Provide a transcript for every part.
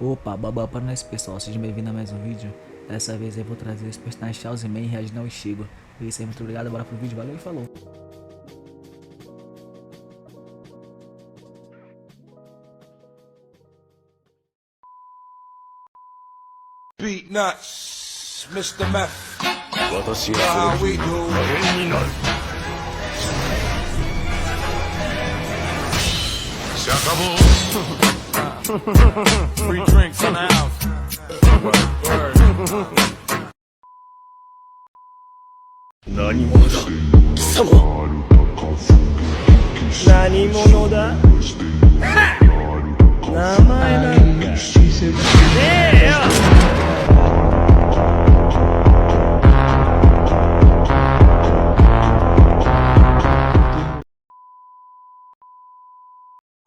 Opa, babá para nós pessoal, sejam bem-vindos a mais um vídeo. Dessa vez eu vou trazer os personagens Chaos e Man reagindo ao Ichigo. É isso aí, muito obrigado, bora pro vídeo, valeu e falou. Beat nuts, Mr. Meth. 私が How その we 日 do? 可変になる Free drinks in the house. Word. 何者だ貴様何者だ名前なんかねえよ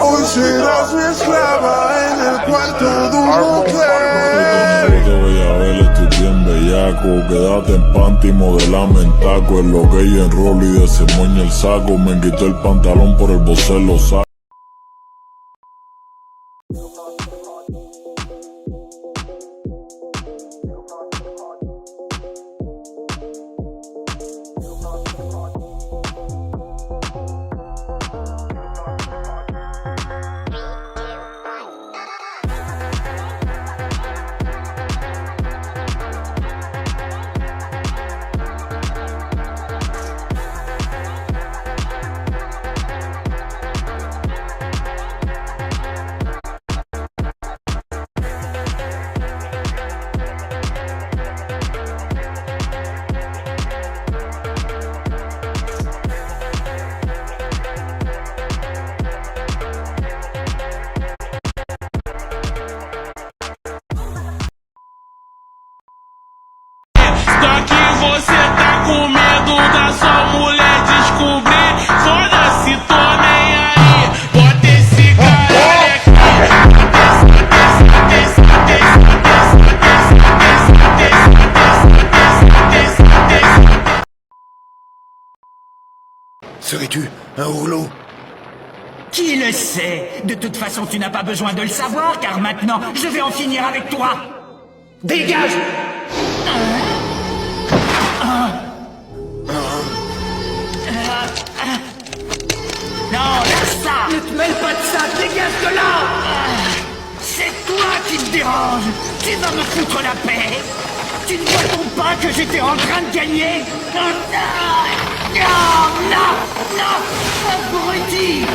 Hoy será su esclava en el cuarto de un hotel. Te voy a ver, estoy bien bellaco. Quédate en panty, modelame en taco. En lo gay en rol y desemboña el saco. Me quité el pantalón por el bocel, lo saco. Só que você tá com medo da sua mulher descobrir. Foda-se, tô nem aí. Bota esse caralho aqui. Serais-tu un rouleau? Qui le sait? De toute façon, tu n'as pas besoin de le savoir, car maintenant, je vais en finir avec toi. Dégage! Non, laisse ça! Ne te mêle pas de ça! Dégage de là! C'est toi qui me dérange! Tu vas me foutre la paix! Tu ne vois donc pas que j'étais en train de gagner? Non! Non! Non! Non! Abruti!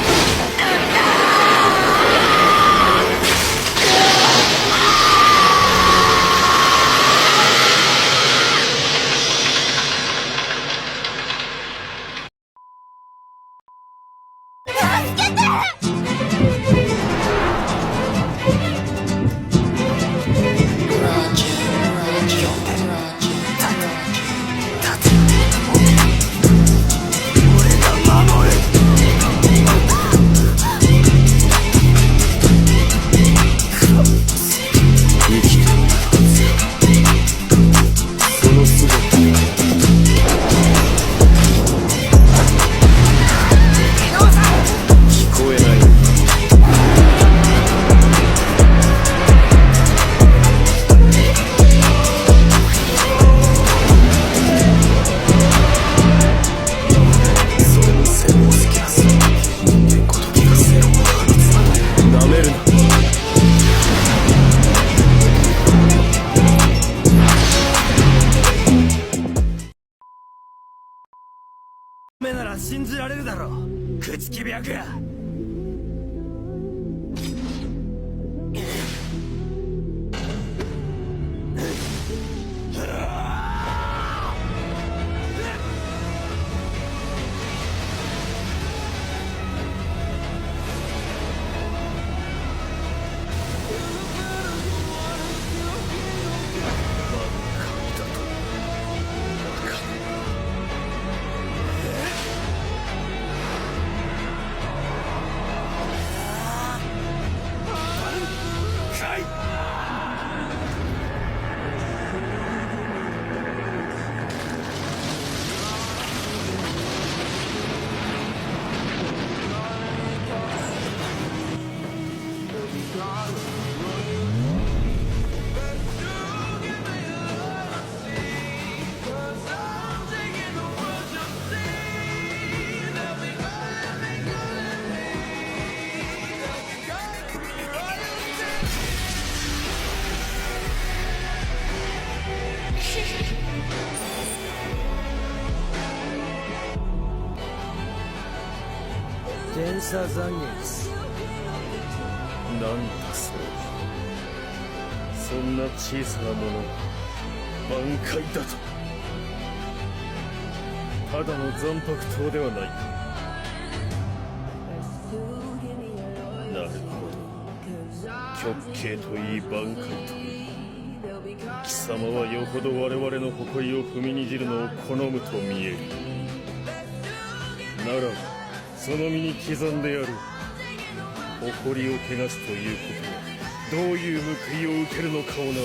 連鎖残月なんだそれ。そんな小さなもの挽回だと。ただの残白刀ではないか。なるほど、極刑といい挽回といい、貴様はよほど我々の誇りを踏みにじるのを好むと見える。ならばその身に刻んでやる。誇りを汚すということはどういう報いを受けるのかをな。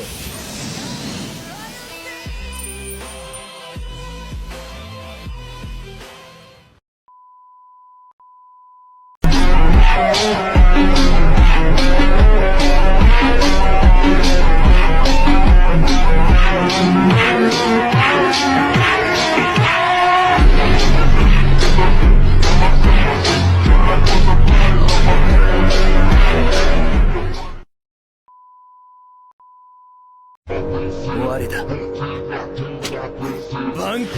我だ。バンカ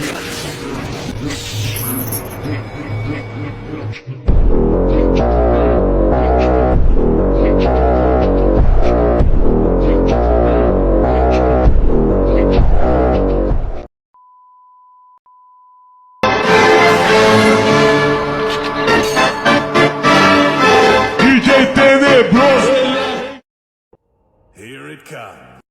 Here it comes.